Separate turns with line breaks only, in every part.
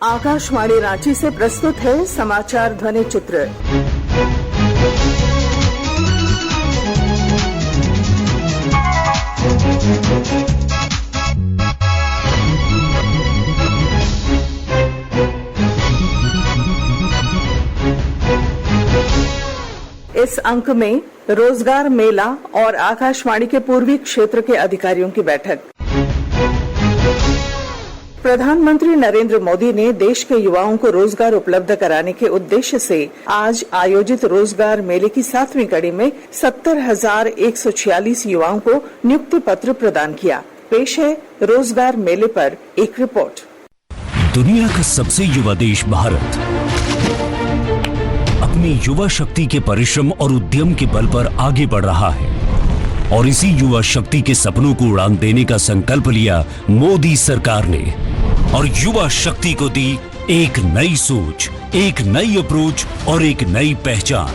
आकाशवाणी रांची से प्रस्तुत है समाचार ध्वनि चित्र। इस अंक में रोजगार मेला और आकाशवाणी के पूर्वी क्षेत्र के अधिकारियों की बैठक। प्रधानमंत्री नरेंद्र मोदी ने देश के युवाओं को रोजगार उपलब्ध कराने के उद्देश्य से आज आयोजित रोजगार मेले की 7वीं कड़ी में 70,146 युवाओं को नियुक्ति पत्र प्रदान किया। पेश है रोजगार मेले पर एक रिपोर्ट।
दुनिया का सबसे युवा देश भारत अपनी युवा शक्ति के परिश्रम और उद्यम के बल पर आगे बढ़ रहा है और इसी युवा शक्ति के सपनों को उड़ान देने का संकल्प लिया मोदी सरकार ने और युवा शक्ति को दी एक नई सोच, एक नई अप्रोच और एक नई पहचान।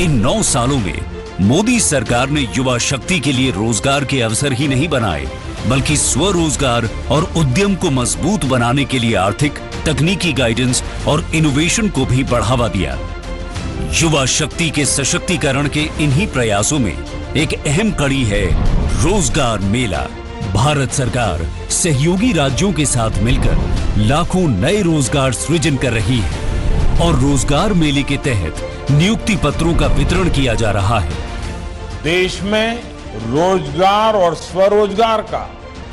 इन 9 सालों में मोदी सरकार ने युवा शक्ति के लिए रोजगार के अवसर ही नहीं बनाए, बल्कि स्वरोजगार और उद्यम को मजबूत बनाने के लिए आर्थिक, तकनीकी गाइडेंस और इनोवेशन को भी बढ़ावा दिया। युवा शक्ति के सशक्तिकरण के इन्हीं प्रयासों में एक अहम कड़ी है रोजगार मेला। भारत सरकार सहयोगी राज्यों के साथ मिलकर लाखों नए रोजगार सृजन कर रही है और रोजगार मेले के तहत नियुक्ति पत्रों का वितरण किया जा रहा है।
देश में रोजगार और स्वरोजगार का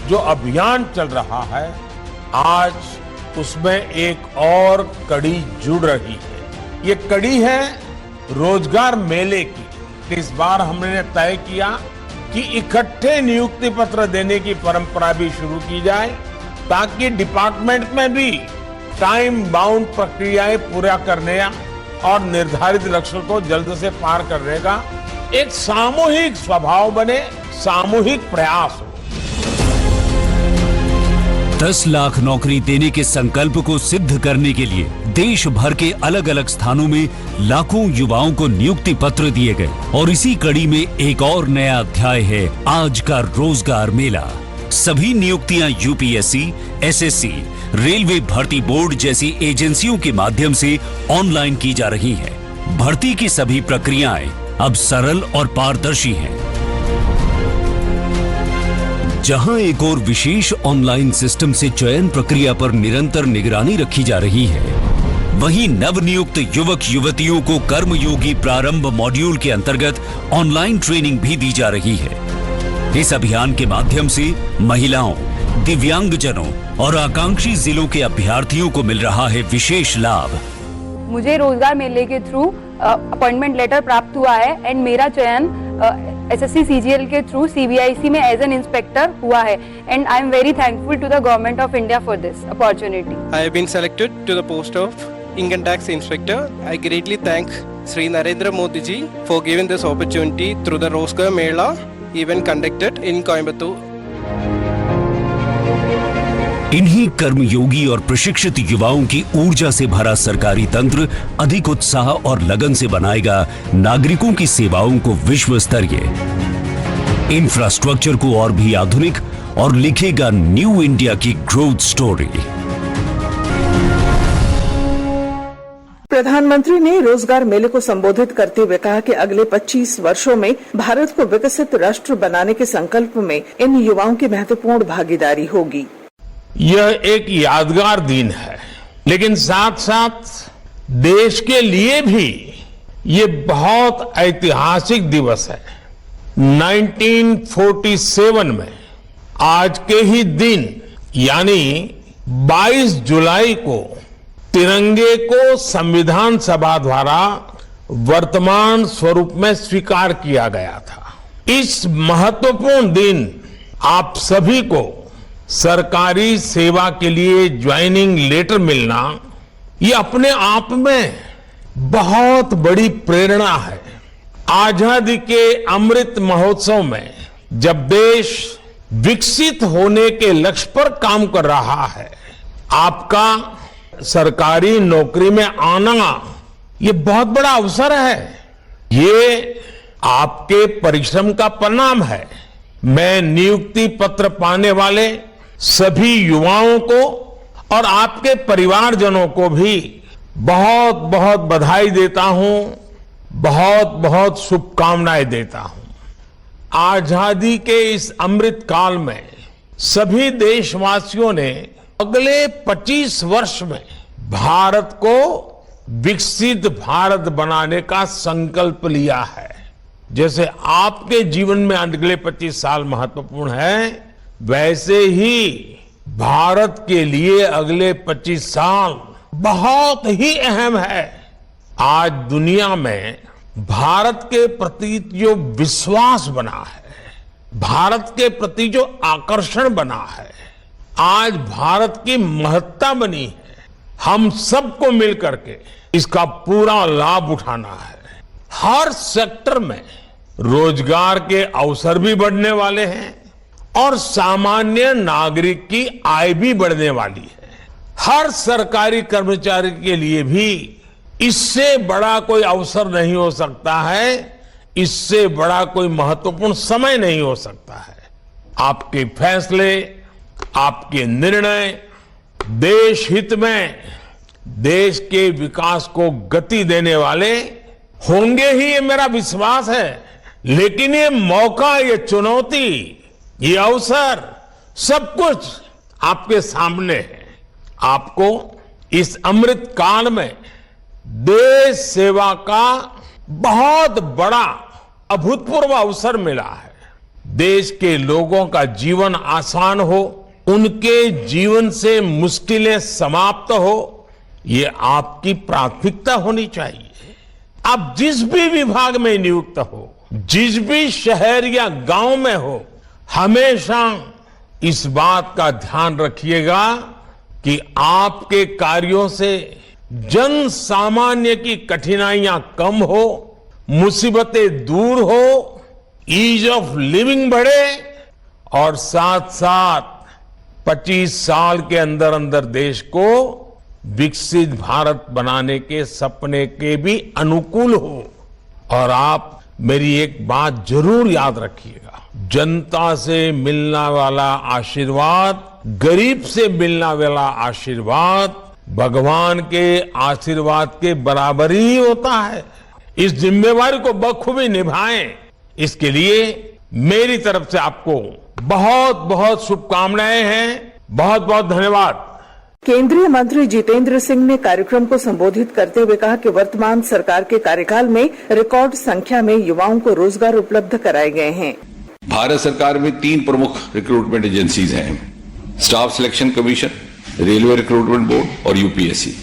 जो अभियान चल रहा है, आज उसमें एक और कड़ी जुड़ रही है। ये कड़ी है रोजगार मेले की। इस बार हमने तय किया कि इकट्ठे नियुक्ति पत्र देने की परंपरा भी शुरू की जाए, ताकि डिपार्टमेंट में भी टाइम बाउंड प्रक्रियाएं पूरा करने और निर्धारित लक्ष्य को जल्द से पार करने का एक सामूहिक स्वभाव बने, सामूहिक प्रयास हो।
10 लाख नौकरी देने के संकल्प को सिद्ध करने के लिए देश भर के अलग अलग स्थानों में लाखों युवाओं को नियुक्ति पत्र दिए गए और इसी कड़ी में एक और नया अध्याय है आज का रोजगार मेला। सभी नियुक्तियां यूपीएससी, एसएससी, रेलवे भर्ती बोर्ड जैसी एजेंसियों के माध्यम से ऑनलाइन की जा रही है। भर्ती की सभी प्रक्रियाएं अब सरल और पारदर्शी हैं। जहां एक और विशेष ऑनलाइन सिस्टम से चयन प्रक्रिया पर निरंतर निगरानी रखी जा रही है, वहीं नवनियुक्त युवक युवतियों को कर्मयोगी प्रारंभ मॉड्यूल के अंतर्गत ऑनलाइन ट्रेनिंग भी दी जा रही है। इस अभियान के माध्यम से महिलाओं, दिव्यांगजनों और आकांक्षी जिलों के अभ्यर्थियों को मिल रहा है विशेष लाभ।
मुझे रोजगार मेले के थ्रू अपॉइंटमेंट लेटर प्राप्त हुआ है एंड मेरा चयन एसएससी सीजीएल के थ्रू सीबीआईसी में एज एन इंस्पेक्टर हुआ है and I am very thankful to the government of India for this opportunity.
I have been selected to the post of Income Tax Inspector. I greatly thank Sri Narendra Modi ji for giving this opportunity through the Rozgar Mela event conducted in Coimbatore.
इन्हीं कर्मयोगी और प्रशिक्षित युवाओं की ऊर्जा से भरा सरकारी तंत्र अधिक उत्साह और लगन से बनाएगा नागरिकों की सेवाओं को विश्व स्तरीय, इंफ्रास्ट्रक्चर को और भी आधुनिक और लिखेगा न्यू इंडिया की ग्रोथ स्टोरी।
प्रधानमंत्री ने रोजगार मेले को संबोधित करते हुए कहा कि अगले 25 वर्षों में भारत को विकसित राष्ट्र बनाने के संकल्प में इन युवाओं की महत्वपूर्ण भागीदारी होगी।
यह एक यादगार दिन है, लेकिन साथ साथ देश के लिए भी ये बहुत ऐतिहासिक दिवस है। 1947 में आज के ही दिन यानी 22 जुलाई को तिरंगे को संविधान सभा द्वारा वर्तमान स्वरूप में स्वीकार किया गया था। इस महत्वपूर्ण दिन आप सभी को सरकारी सेवा के लिए ज्वाइनिंग लेटर मिलना, ये अपने आप में बहुत बड़ी प्रेरणा है। आजादी के अमृत महोत्सव में जब देश विकसित होने के लक्ष्य पर काम कर रहा है, आपका सरकारी नौकरी में आना ये बहुत बड़ा अवसर है। ये आपके परिश्रम का परिणाम है। मैं नियुक्ति पत्र पाने वाले सभी युवाओं को और आपके परिवारजनों को भी बहुत बहुत बधाई देता हूं, बहुत बहुत शुभकामनाएं देता हूं। आजादी के इस अमृत काल में सभी देशवासियों ने अगले 25 वर्ष में भारत को विकसित भारत बनाने का संकल्प लिया है। जैसे आपके जीवन में अगले 25 साल महत्वपूर्ण है, वैसे ही भारत के लिए अगले 25 साल बहुत ही अहम है। आज दुनिया में भारत के प्रति जो विश्वास बना है, भारत के प्रति जो आकर्षण बना है, आज भारत की महत्ता बनी है, हम सबको मिलकर के इसका पूरा लाभ उठाना है। हर सेक्टर में रोजगार के अवसर भी बढ़ने वाले हैं और सामान्य नागरिक की आय भी बढ़ने वाली है। हर सरकारी कर्मचारी के लिए भी इससे बड़ा कोई अवसर नहीं हो सकता है, इससे बड़ा कोई महत्वपूर्ण समय नहीं हो सकता है। आपके फैसले, आपके निर्णय देश हित में, देश के विकास को गति देने वाले होंगे ही, ये मेरा विश्वास है। लेकिन ये मौका, ये चुनौती, ये अवसर, सब कुछ आपके सामने है। आपको इस अमृत काल में देश सेवा का बहुत बड़ा अभूतपूर्व अवसर मिला है। देश के लोगों का जीवन आसान हो, उनके जीवन से मुश्किलें समाप्त हो, ये आपकी प्राथमिकता होनी चाहिए। आप जिस भी विभाग में नियुक्त हो, जिस भी शहर या गांव में हो, हमेशा इस बात का ध्यान रखिएगा कि आपके कार्यों से जन सामान्य की कठिनाइयां कम हो, मुसीबतें दूर हो, ईज ऑफ लिविंग बढ़े और साथ साथ 25 साल के अंदर अंदर देश को विकसित भारत बनाने के सपने के भी अनुकूल हो। और आप मेरी एक बात जरूर याद रखिएगा, जनता से मिलने वाला आशीर्वाद, गरीब से मिलने वाला आशीर्वाद भगवान के आशीर्वाद के बराबर ही होता है। इस जिम्मेवारी को बखूबी निभाएं, इसके लिए मेरी तरफ से आपको बहुत बहुत शुभकामनाएं हैं। बहुत बहुत धन्यवाद।
केंद्रीय मंत्री जितेंद्र सिंह ने कार्यक्रम को संबोधित करते हुए कहा कि वर्तमान सरकार के कार्यकाल में रिकॉर्ड संख्या में युवाओं को रोजगार उपलब्ध कराए गए हैं।
भारत सरकार में 3 प्रमुख रिक्रूटमेंट एजेंसीज हैं, staff selection commission, railway recruitment board और यूपीएससी।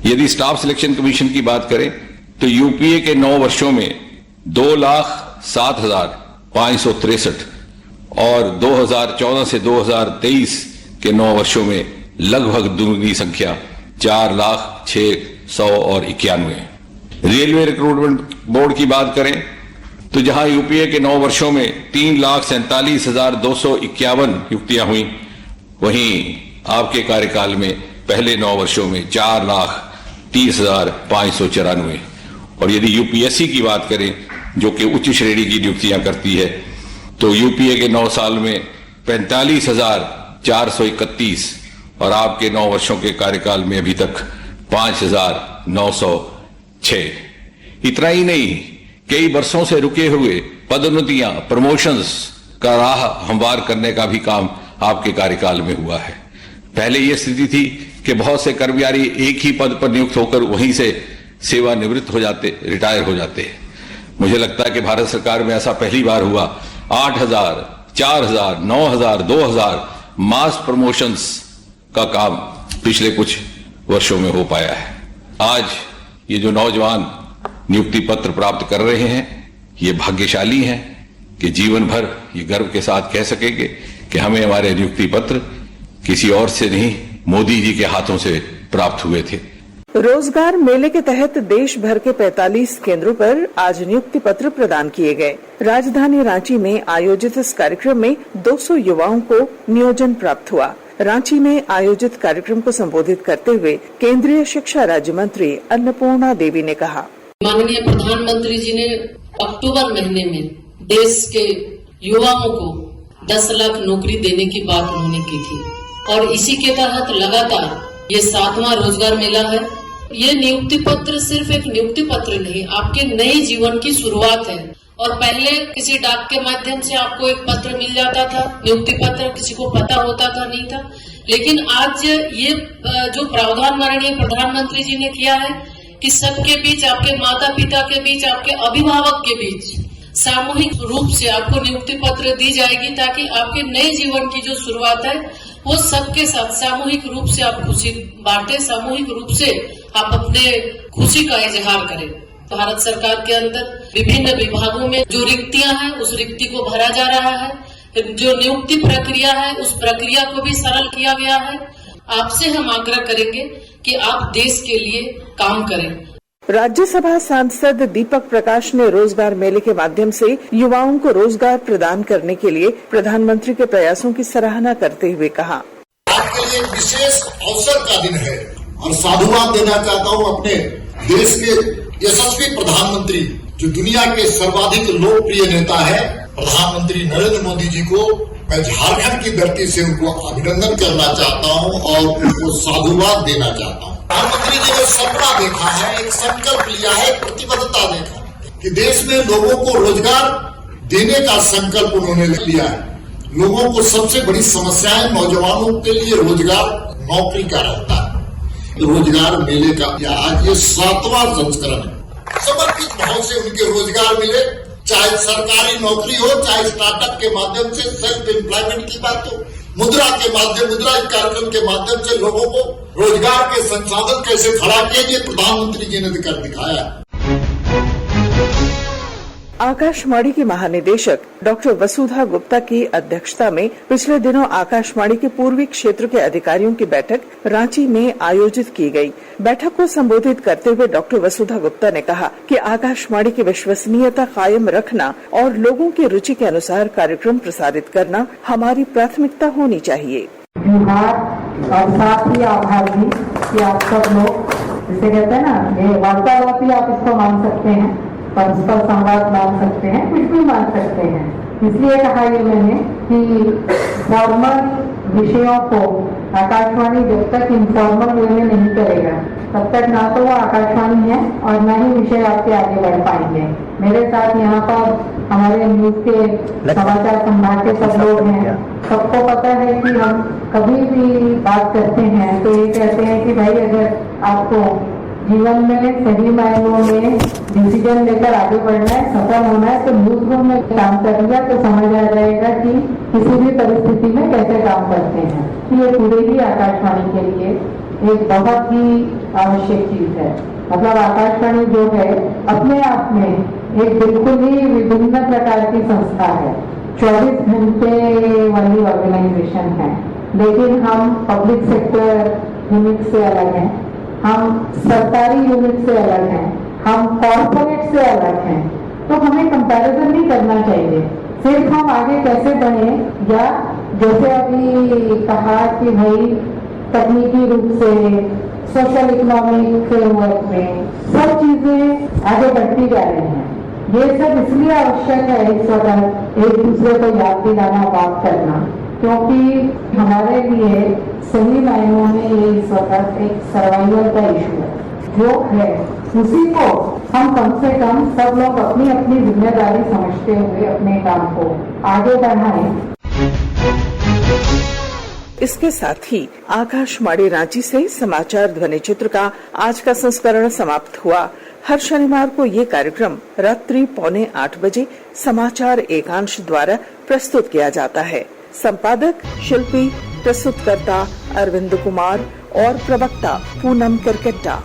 यदि स्टाफ सिलेक्शन कमीशन की बात करें तो यूपीए के 9 वर्षों में 2,07,563 और 2014 से 2023 के 9 वर्षों में लगभग दुगनी संख्या 4,06,191। रेलवे रिक्रूटमेंट बोर्ड की बात करें तो जहां यूपीए के 9 वर्षों में 3,47,251 नियुक्तियां हुई, वहीं आपके कार्यकाल में पहले 9 वर्षों में 4,30,594। और यदि यूपीएससी की बात करें जो कि उच्च श्रेणी की नियुक्तियां करती है, तो यूपीए के 9 साल में 45,431 और आपके 9 वर्षों के कार्यकाल में अभी तक 5,906। इतना ही नहीं, कई वर्षों से रुके हुए पदोन्नतियां, प्रमोशंस का राह हमवार करने का भी काम आपके कार्यकाल में हुआ है। पहले यह स्थिति थी कि बहुत से कर्मचारी एक ही पद पर नियुक्त होकर वहीं से सेवानिवृत्त हो जाते, रिटायर हो जाते। मुझे लगता है कि भारत सरकार में ऐसा पहली बार हुआ। 8,000, 4,000, 9,000, 2,000 मास प्रमोशंस का काम पिछले कुछ वर्षों में हो पाया है। आज ये जो नौजवान नियुक्ति पत्र प्राप्त कर रहे हैं, ये भाग्यशाली हैं कि जीवन भर ये गर्व के साथ कह सकेंगे कि हमें हमारे नियुक्ति पत्र किसी और से नहीं, मोदी जी के हाथों से प्राप्त हुए थे।
रोजगार मेले के तहत देश भर के 45 केंद्रों पर आज नियुक्ति पत्र प्रदान किए गए। राजधानी रांची में आयोजित इस कार्यक्रम में 200 युवाओं को नियोजन प्राप्त हुआ। रांची में आयोजित कार्यक्रम को संबोधित करते हुए केंद्रीय शिक्षा राज्य मंत्री अन्नपूर्णा देवी ने कहा,
माननीय प्रधानमंत्री जी ने अक्टूबर महीने में देश के युवाओं को 10 लाख नौकरी देने की बात उन्होंने की थी। और इसी के तहत लगातार ये 7वां रोजगार मेला है। ये नियुक्ति पत्र सिर्फ एक नियुक्ति पत्र नहीं, आपके नए जीवन की शुरुआत है। और पहले किसी डाक के माध्यम से आपको एक पत्र मिल जाता था, नियुक्ति पत्र किसी को पता होता था नहीं था, लेकिन आज ये जो प्रावधान माननीय प्रधानमंत्री जी ने किया है कि सबके बीच, आपके माता पिता के बीच, आपके अभिभावक के बीच सामूहिक रूप से आपको नियुक्ति पत्र दी जाएगी, ताकि आपके नए जीवन की जो शुरुआत है वो सबके साथ सामूहिक रूप से आप खुशी बांटे, सामूहिक रूप से आप अपने खुशी का इजहार करें। भारत सरकार के अंदर विभिन्न विभागों में जो रिक्तियां हैं उस रिक्ति को भरा जा रहा है, जो नियुक्ति प्रक्रिया है उस प्रक्रिया को भी सरल किया गया है। आपसे हम आग्रह करेंगे कि आप देश के लिए काम करें।
राज्यसभा सांसद दीपक प्रकाश ने रोजगार मेले के माध्यम से युवाओं को रोजगार प्रदान करने के लिए प्रधानमंत्री के प्रयासों की सराहना करते हुए कहा,
आपके लिए एक विशेष अवसर का दिन है और साधुवाद देना चाहता हूँ अपने देश के यशस्वी प्रधानमंत्री, जो दुनिया के सर्वाधिक लोकप्रिय नेता है, प्रधानमंत्री नरेंद्र मोदी जी को मैं झारखंड की धरती से उनको अभिनंदन करना चाहता हूं और उनको साधुवाद देना चाहता हूं। प्रधानमंत्री जी ने सपना देखा है, एक संकल्प लिया है, प्रतिबद्धता देखा कि देश में लोगों को रोजगार देने का संकल्प उन्होंने लिया है। लोगों को सबसे बड़ी समस्याएं नौजवानों के लिए रोजगार, नौकरी का रहता है। रोजगार मेले का आज ये 7वां संस्करण है। समर्पित भाव से उनके रोजगार मिले, चाहे सरकारी नौकरी हो, चाहे स्टार्टअप के माध्यम से सेल्फ एम्प्लॉयमेंट की बात हो, मुद्रा के माध्यम, मुद्रा कार्यक्रम के माध्यम से लोगों को रोजगार के संसाधन कैसे खड़ा किए, ये प्रधानमंत्री जी ने कर दिखाया है।
आकाशवाणी की महानिदेशक डॉक्टर वसुधा गुप्ता की अध्यक्षता में पिछले दिनों आकाशवाणी के पूर्वी क्षेत्र के अधिकारियों की बैठक रांची में आयोजित की गई। बैठक को संबोधित करते हुए डॉक्टर वसुधा गुप्ता ने कहा कि आकाशवाणी की विश्वसनीयता कायम रखना और लोगों की रुचि के अनुसार कार्यक्रम प्रसारित करना हमारी प्राथमिकता होनी चाहिए।
और साथ ही आभार भी कि आप सब लोग जिसे कहते हैं ना, ये वार्तालाप ही आप इसको मान सकते हैं, परस्पर संवाद मान सकते हैं, कुछ भी मान सकते हैं। इसलिए कहा ये मैंने कि फॉर्मल विषयों को आकाशवाणी जब तक इनफॉर्मल वे में नहीं करेगा तब तक ना तो वो आकाशवाणी है और ना ही विषय आपके आगे बढ़ पाएंगे। मेरे साथ यहाँ पर हमारे न्यूज के समाचार संभाग के सब लोग हैं। सबको पता है कि हम कभी भी बात करते हैं तो ये कहते हैं कि भाई अगर आपको जीवन में सही मायनों में डिसीजन लेकर आगे बढ़ना है, सफल होना है, तो न्यूज रूम में काम कर लिया तो समझ आ जाएगा कि किसी भी परिस्थिति में कैसे काम करते हैं। ये पूरे ही आकाशवाणी के लिए एक बहुत ही आवश्यक चीज है। मतलब आकाशवाणी जो है अपने आप में एक बिल्कुल ही विभिन्न प्रकार की संस्था है, 24 घंटे वाली ऑर्गेनाइजेशन है, लेकिन हम पब्लिक सेक्टर यूनिट से अलग हैं, हम सरकारी यूनिट से अलग हैं, हम कॉर्पोरेट से अलग हैं। तो हमें कंपैरिजन नहीं करना चाहिए, सिर्फ हम आगे कैसे बढ़े, या जैसे अभी कहा कि भाई तकनीकी रूप से सोशल इकोनॉमिक फ्रेमवर्क में सब चीजें आगे बढ़ती जा रही हैं। ये सब इसलिए आवश्यक है इस वक्त एक दूसरे को याद दिलाना, बात करना, क्योंकि हमारे लिए सही मायनों में ये इस वक्त एक सर्वाइवल का इशू है जो है, उसी को हम कम से कम सब लोग अपनी अपनी जिम्मेदारी समझते हुए अपने काम को आगे बढ़ाएं।
इसके साथ ही आकाशवाणी रांची से समाचार ध्वनि चित्र का आज का संस्करण समाप्त हुआ। हर शनिवार को ये कार्यक्रम रात्रि 7:45 बजे समाचार एकांश द्वारा प्रस्तुत किया जाता है। संपादक शिल्पी, प्रस्तुतकर्ता अरविंद कुमार और प्रवक्ता पूनम करकेट्टा।